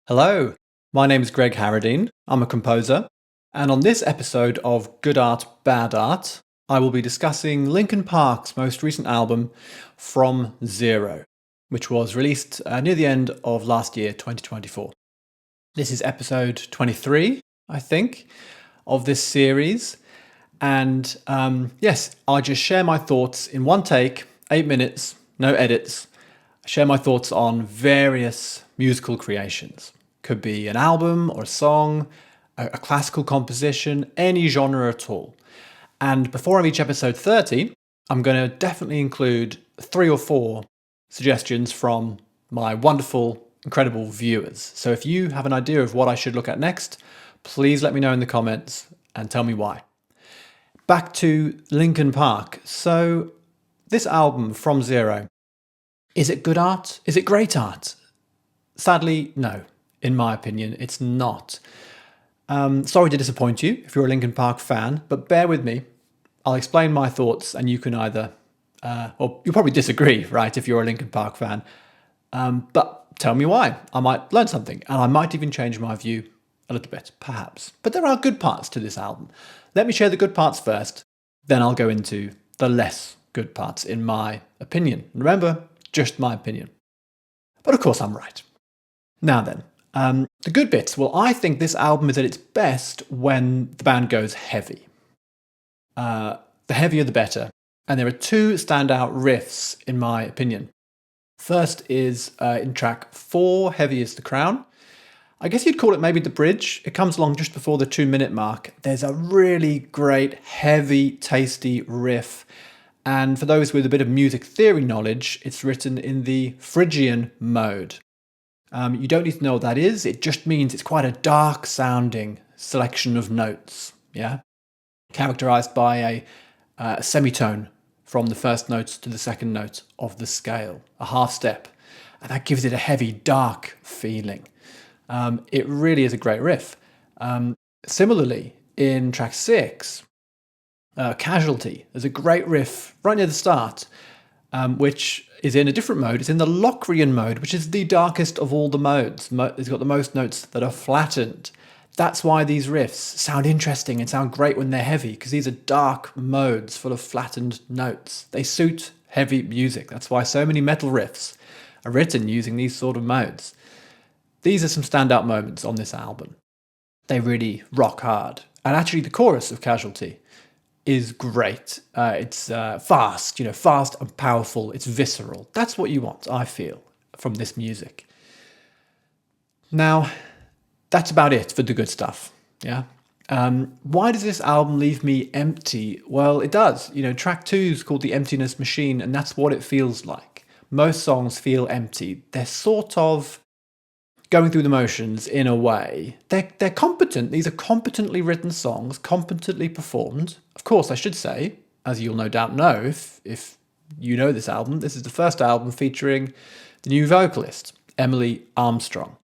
Hello, my name is Greg Harradine. I'm a composer, and on this episode of Good Art, Bad Art, I will be discussing Linkin Park's most recent album, From Zero, which was released near the end of last year, 2024. This is episode 23, I think, of this series. And yes, I just share my thoughts in one take, 8 minutes, no edits. I share my thoughts on various musical creations. Could be an album or a song, a classical composition, any genre at all. And before I reach episode 30, I'm going to definitely include 3 or 4 suggestions from my wonderful, incredible viewers. So if you have an idea of what I should look at next, please let me know in the comments and tell me why. Back to Linkin Park. So this album, From Zero, is it good art? Is it great art? Sadly, no. In my opinion, it's not. Sorry to disappoint you if you're a Linkin Park fan, but bear with me. I'll explain my thoughts and you can either, or you'll probably disagree, right, if you're a Linkin Park fan. But tell me why. I might learn something and I might even change my view a little bit, perhaps. But there are good parts to this album. Let me share the good parts first, then I'll go into the less good parts in my opinion. Remember, just my opinion. But of course I'm right. Now then, the good bits. Well, I think this album is at its best when the band goes heavy. The heavier the better. And there are 2 standout riffs, in my opinion. First is in track 4, Heavy is the Crown. I guess you'd call it maybe the bridge. It comes along just before the 2-minute mark. There's a really great, heavy, tasty riff. And for those with a bit of music theory knowledge, it's written in the Phrygian mode. You don't need to know what that is. It just means it's quite a dark sounding selection of notes, yeah? Characterized by a semitone from the first note to the second note of the scale, a half step. And that gives it a heavy, dark feeling. It really is a great riff. Similarly, in track 6, Casualty, there's a great riff right near the start, which is in a different mode. It's in the Locrian mode, which is the darkest of all the modes. It's got the most notes that are flattened. That's why these riffs sound interesting and sound great when they're heavy, because these are dark modes full of flattened notes. They suit heavy music. That's why so many metal riffs are written using these sort of modes. These are some standout moments on this album. They really rock hard. And actually the chorus of Casualty is great. It's fast, fast and powerful. It's visceral. That's what you want, I feel, from this music. Now, that's about it for the good stuff. Yeah. Why does this album leave me empty? Well, it does. Track 2 is called The Emptiness Machine, and that's what it feels like. Most songs feel empty. They're sort of going through the motions in a way. They're competent. These are competently written songs, competently performed. Of course, I should say, as you'll no doubt know if you know this album, this is the first album featuring the new vocalist, Emily Armstrong,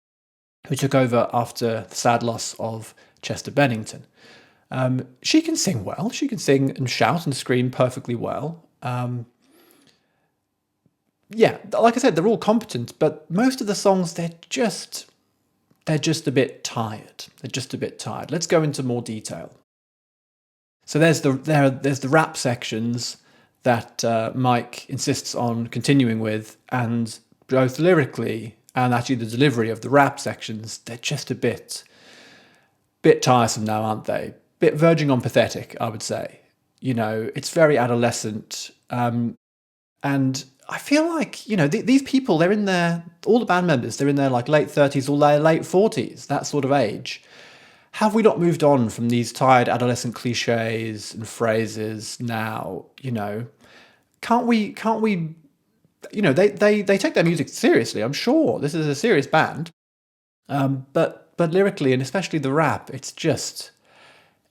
who took over after the sad loss of Chester Bennington. She can sing well. She can sing and shout and scream perfectly well. Yeah, like I said, they're all competent, but most of the songs, they're just a bit tired. They're just a bit tired. Let's go into more detail. So there's the rap sections that Mike insists on continuing with, and both lyrically and actually the delivery of the rap sections, they're just a bit tiresome now, aren't they? Bit verging on pathetic, I would say. It's very adolescent, and I feel like, these people, they're in all the band members, they're in their late 30s or their late 40s, that sort of age. Have we not moved on from these tired adolescent cliches and phrases now? Can't we, they take their music seriously, I'm sure. This is a serious band. But lyrically, and especially the rap, it's just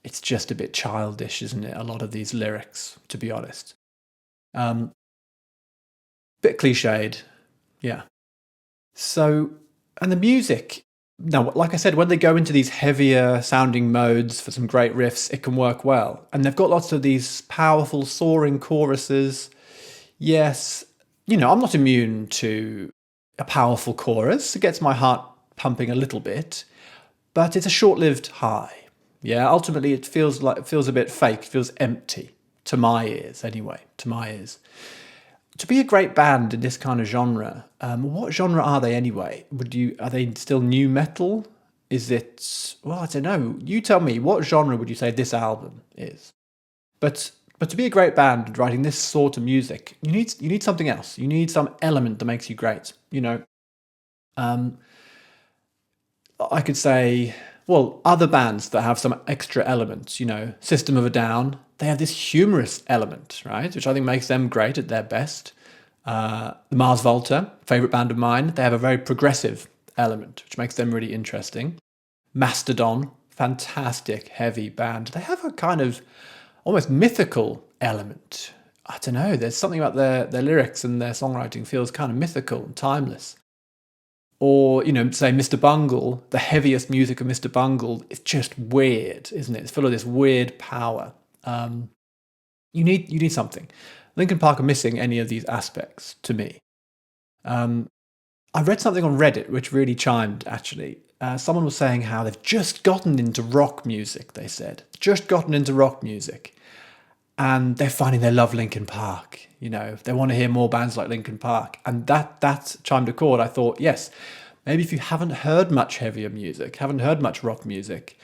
a bit childish, isn't it? A lot of these lyrics, to be honest. Bit cliched, yeah. So, and the music, now, like I said, when they go into these heavier sounding modes for some great riffs, it can work well. And they've got lots of these powerful soaring choruses. Yes, I'm not immune to a powerful chorus. It gets my heart pumping a little bit, but it's a short-lived high. Yeah, ultimately it feels a bit fake, it feels empty, to my ears anyway, to my ears. To be a great band in this kind of genre, what genre are they anyway? Are they still new metal? Is it, well, I don't know. You tell me, what genre would you say this album is? But to be a great band writing this sort of music, you need something else. You need some element that makes you great. I could say, well, other bands that have some extra elements, System of a Down, they have this humorous element, right? Which I think makes them great at their best. The Mars Volta, favourite band of mine, they have a very progressive element, which makes them really interesting. Mastodon, fantastic, heavy band. They have a kind of almost mythical element. I don't know, there's something about their lyrics and their songwriting feels kind of mythical and timeless. Or, say Mr. Bungle, the heaviest music of Mr. Bungle, it's just weird, isn't it? It's full of this weird power. You need something. Linkin Park are missing any of these aspects to me. I read something on Reddit which really chimed, actually. Someone was saying how they've just gotten into rock music, they said. Just gotten into rock music. And they're finding they love Linkin Park. They want to hear more bands like Linkin Park. And that chimed a chord. I thought, yes, maybe if you haven't heard much heavier music, haven't heard much rock music,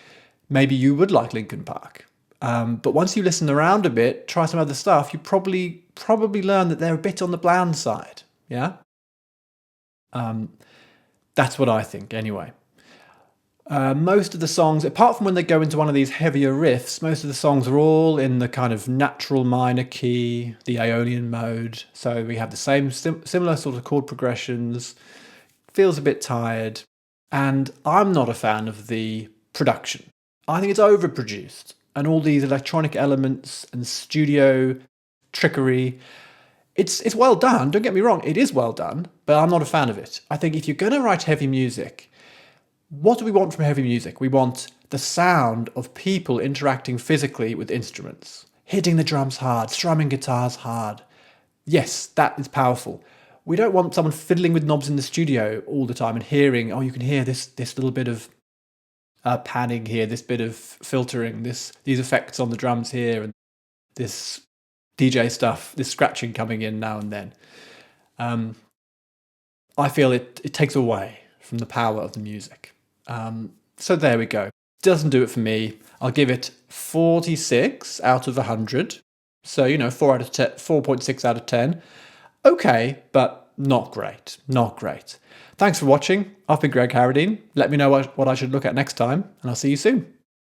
maybe you would like Linkin Park. But once you listen around a bit, try some other stuff, you probably learn that they're a bit on the bland side. Yeah? That's what I think, anyway. Most of the songs, apart from when they go into one of these heavier riffs, most of the songs are all in the kind of natural minor key, the Aeolian mode. So we have the same similar sort of chord progressions. Feels a bit tired. And I'm not a fan of the production. I think it's overproduced. And all these electronic elements and studio trickery. It's well done, don't get me wrong, it is well done, but I'm not a fan of it. I think if you're going to write heavy music, what do we want from heavy music? We want the sound of people interacting physically with instruments, hitting the drums hard, strumming guitars hard. Yes, that is powerful. We don't want someone fiddling with knobs in the studio all the time and hearing, you can hear this little bit of panning here, this bit of filtering, these effects on the drums here, and this DJ stuff, this scratching coming in now and then. I feel it takes away from the power of the music. So there we go. Doesn't do it for me. I'll give it 46 out of 100. So, 4.6 out of 10. Okay, but not great. Not great. Thanks for watching. I've been Greg Harradine. Let me know what I should look at next time, and I'll see you soon.